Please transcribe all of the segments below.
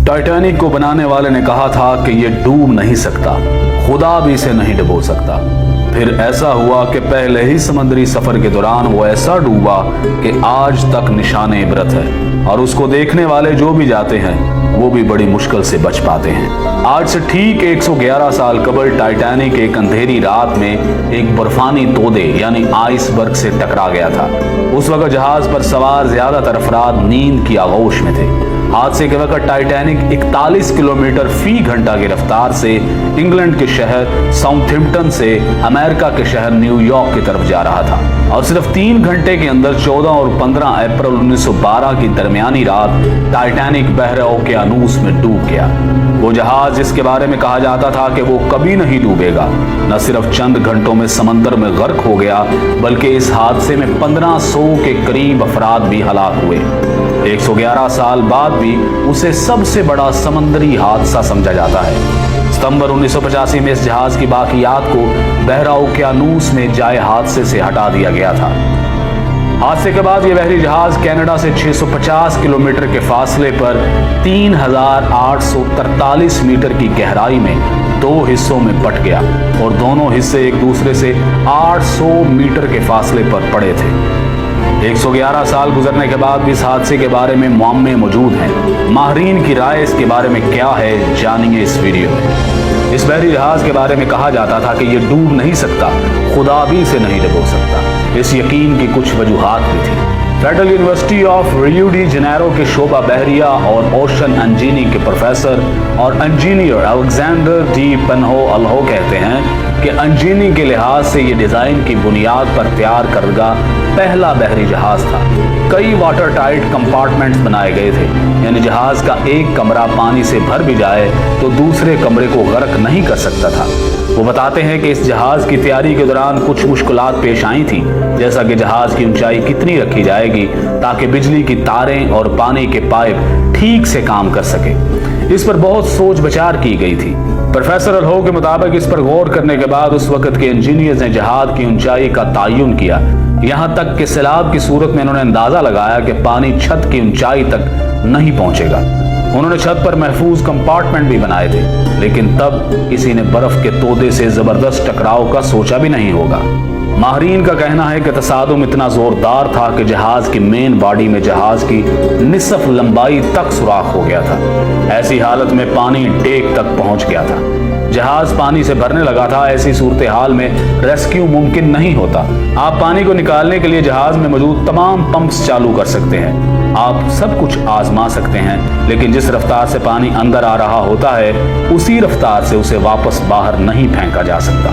Titanic को बनाने वाले ने कहा था कि ये डूब नहीं सकता, खुदा भी इसे नहीं डुबो सकता। फिर ऐसा हुआ कि पहले ही समुद्री सफर के दौरान वो ऐसा डूबा कि आज तक निशाने इबरत है, और उसको देखने वाले जो भी जाते हैं वो भी बड़ी मुश्किल से बच पाते हैं। आज से ठीक 111 साल कबल टाइटैनिक एक अंधेरी रात में एक बर्फानी तोदे यानी आइसबर्ग से टकरा गया था। उस वक्त जहाज पर सवार ज्यादातर अफराद नींद की आगोश में थे। हादसे के वक्त टाइटैनिक 41 किलोमीटर फी घंटा की रफ्तार से इंग्लैंड के शहर साउथहैम्पटन से अमेरिका के शहर न्यूयॉर्क की तरफ जा रहा था, और सिर्फ 3 घंटे के अंदर 14 और 15 अप्रैल 1912 की दरमियानी रात टाइटैनिक बहरे ओकेयानूस में डूब गया। वो जहाज जिसके बारे में कहा जाता था कि वो कभी नहीं डूबेगा, न सिर्फ चंद घंटों में समंदर में गर्क हो गया, बल्कि इस हादसे में 1500 के करीब अफराद भी हलाक हुए। 111 साल बाद भी उसे सबसे बड़ा समंदरी हादसा समझा जाता है। सितंबर 1985 में इस जहाज की बाकियात को बहरा ओकेयानूस में जाए हादसे से हटा दिया गया था। हादसे के बाद यह बहरी जहाज कनाडा से 650 किलोमीटर के फासले पर 3843 मीटर की गहराई में 2 हिस्सों में बट गया, और दोनों हिस्से एक दूसरे से 800 मीटर के फासले पर पड़े थे। 111 साल गुजरने के बाद भी इस हादसे के बारे में मुअम्मे मौजूद हैं। माहिरीन की राय इसके बारे में क्या है, जानिए इस वीडियो में। इस बहरी जहाज के बारे में कहा जाता था कि यह डूब नहीं सकता, खुदा भी इसे नहीं डुबो सकता। इस यकीन की कुछ वजूहात भी थी। Federal university of Rio de Janeiro के शोबा बहरिया और ओशन इंजीनियरिंग के प्रोफेसर और इंजीनियर अलेक्जेंडर डी पेनहो कहते हैं कि इंजीनियरिंग के लिहाज से ये डिजाइन की बुनियाद पर तैयार करदा पहला बहरी जहाज था। कई वाटर टाइट कंपार्टमेंट्स बनाए गए थे, यानी जहाज का एक कमरा पानी से भर भी जाए तो दूसरे कमरे को गर्क नहीं कर सकता था। वो बताते हैं कि इस जहाज की तैयारी के दौरान कुछ मुश्किलात पेश आई थी, जैसा कि जहाज की ऊंचाई कितनी रखी जाएगी ताकि बिजली की तारें और पानी के पाइप ठीक से काम कर सके। इस पर बहुत सोच विचार की गई थी। प्रोफेसर अल्हो के मुताबिक इस पर गौर करने के बाद उस वक्त के इंजीनियर्स ने जहाज की ऊंचाई का तयन किया। यहाँ तक कि सैलाब की सूरत में उन्होंने अंदाजा लगाया कि पानी छत की ऊंचाई तक नहीं पहुंचेगा। उन्होंने छत पर महफूज कंपार्टमेंट भी बनाए थे, लेकिन तब किसी ने बर्फ के तोदे से जबरदस्त टकराव का सोचा भी नहीं होगा। माहिरीन का कहना है कि तसादुम इतना जोरदार था कि जहाज की मेन बॉडी में जहाज की निसफ लंबाई तक सुराख हो गया था। ऐसी हालत में पानी डेक तक पहुंच गया था। जहाज पानी से भरने लगा था। ऐसी सूरत हाल में रेस्क्यू मुमकिन नहीं होता। आप पानी को निकालने के लिए जहाज में मौजूद तमाम पंप्स चालू कर सकते हैं, आप सब कुछ आजमा सकते हैं, लेकिन जिस रफ्तार से पानी अंदर आ रहा होता है उसी रफ्तार से उसे वापस बाहर नहीं फेंका जा सकता।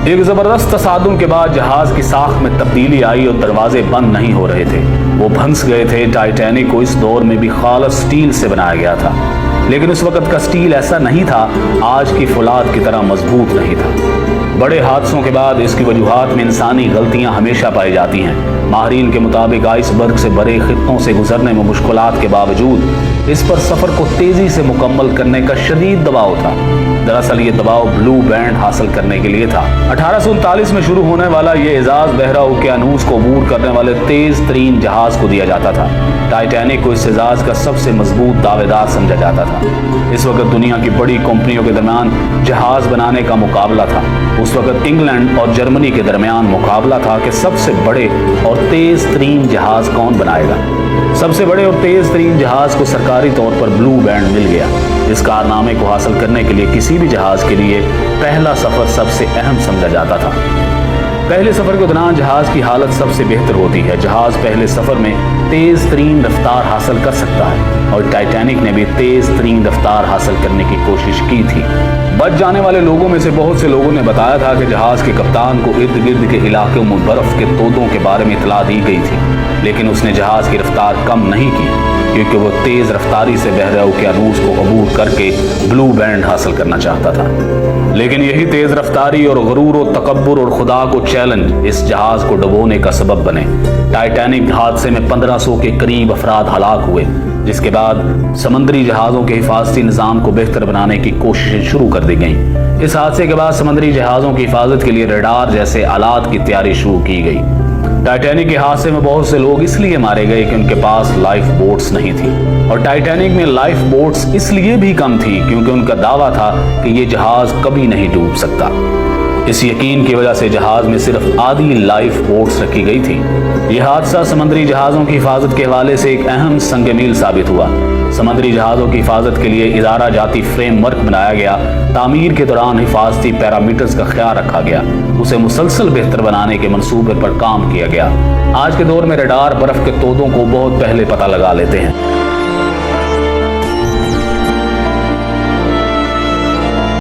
एक जबरदस्त तसादुम के बाद जहाज की साख में तब्दीली आई और दरवाजे बंद नहीं हो रहे थे, वो भंस गए थे। टाइटैनिक को इस दौर में भी खालस स्टील से बनाया गया था, लेकिन उस वक्त का स्टील ऐसा नहीं था, आज की फौलाद की तरह मजबूत नहीं था। बड़े हादसों के बाद इसकी वजूहात में इंसानी गलतियां हमेशा पाई जाती हैं। माहिरीन के मुताबिक आइसबर्ग से भरे खित्तों से गुजरने में मुश्किलात के बावजूद इस पर सफर को तेजी से मुकम्मल करने का शदीद दबाव था। दरअसल ये दबाव ब्लू बैंड हासिल करने के लिए था। 1839 में शुरू होने वाला ये एजाज बहरा ओकेयानूस को अबूर करने वाले तेज तरीन जहाज को दिया जाता था। टाइटैनिक को इस एजाज का सबसे मजबूत दावेदार समझा जाता था। इस वक्त दुनिया की बड़ी कंपनियों के दरमियान जहाज बनाने का मुकाबला था। उस वक्त इंग्लैंड और जर्मनी के दरमियान मुकाबला था कि सबसे बड़े और तेज तरीन जहाज कौन बनाएगा। सबसे बड़े और तेज तरीन जहाज को सरकारी तौर पर ब्लू बैंड मिल गया। इस कारनामे को हासिल करने के लिए किसी भी जहाज के लिए पहला सफर सबसे अहम समझा जाता था। पहले सफर के दौरान जहाज की हालत सबसे बेहतर होती है। जहाज पहले सफर में तेज तरीन रफ्तार हासिल कर सकता है, और टाइटैनिक ने भी तेज तरीन रफ्तार हासिल करने की कोशिश की थी। बच जाने वाले लोगों में से बहुत से लोगों ने बताया था कि जहाज के कप्तान को इर्द गिर्द के इलाकों में बर्फ के तोदों के बारे में इतला दी गई थी, लेकिन उसने जहाज की रफ्तार कम नहीं की, क्योंकि वो तेज रफ्तारी से बहरे ओकेयानूस को अबूर करके ब्लू बैंड हासिल करना चाहता था। लेकिन यही तेज रफ्तारी और गरूर और तकब्बुर और खुदा को चैलेंज इस जहाज को डुबोने का सबब बने। टाइटैनिक हादसे में 1500 के करीब अफराद हलाक हुए, जिसके बाद समुद्री जहाज़ों के हिफाजती निज़ाम को बेहतर बनाने की कोशिशें शुरू कर दी गईं। इस हादसे के बाद समुद्री जहाज़ों की हिफाजत के लिए रडार जैसे आलात की तैयारी शुरू की गई। टाइटैनिक के हादसे में बहुत से लोग इसलिए मारे गए कि उनके पास लाइफ बोट्स नहीं थी, और टाइटैनिक में लाइफ बोट्स इसलिए भी कम थी क्योंकि उनका दावा था कि ये जहाज कभी नहीं डूब सकता। इस यकीन की वजह से जहाज में सिर्फ आधी लाइफ बोट्स रखी गई थी। यह हादसा समुद्री जहाज़ों की हिफाजत के हवाले से एक अहम संग-मील साबित हुआ। समुद्री जहाज़ों की हिफाजत के लिए इदारा जाती फ्रेमवर्क बनाया गया। तामीर के दौरान हिफाजती पैरामीटर्स का ख्याल रखा गया। उसे मुसलसल बेहतर बनाने के मंसूबे पर काम किया गया। आज के दौर में रडार बर्फ के तोदों को बहुत पहले पता लगा लेते हैं।